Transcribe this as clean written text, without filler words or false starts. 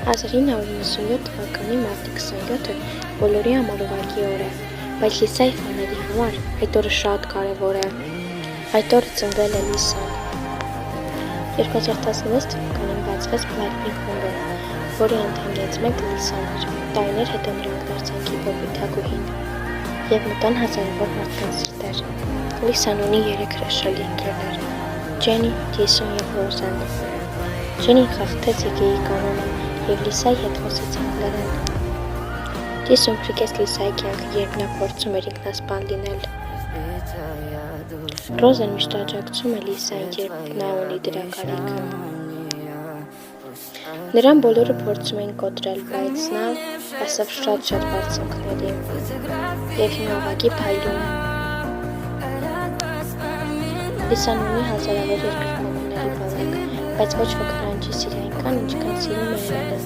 1997 թվականի մարտի 27-ը բոլորի համար ուղղակի օր է, բայց Լիսայի ֆաների համար այդ օրը շատ կարևոր է։ Այդ օրը ծնվել է Լիսան։ 2016 թվականին բացվեց Blackpink խումբը, որի անդամներից մեկը Լիսան էր։ Տարիներ հետո նրանք դարձան K-pop-ի թագուհին և մտան հազարավոր մարդկանց սրտեր։ Լիսան ունի 3 հրաշալի ընկերներ՝ Ջենի, Ջեյսոն և Ռոզեն։ Ջենին խախտեց EG-ի կանոնը և Լիսայի հետ խոսեց անգլերեն։ Ջեյսոն փրկեց Լիսայի կյանքը, երբ նա փորձում էր ինքնասպան լինել։ Ռոզեն միշտ աջակցում է Լիսային, երբ նա ունի դրա կարիքը։ Նրան բոլորը փորձում էին կոտրել, բայց նա հասավ շատ բարձունքների և հիմա ուղղակի փայլում է։ Լիսան ունի հազարավոր երկրպագուների բանակ, բայց ոչ ոք նրան չի սիրի այնքան, ինչքան սիրում է նրան։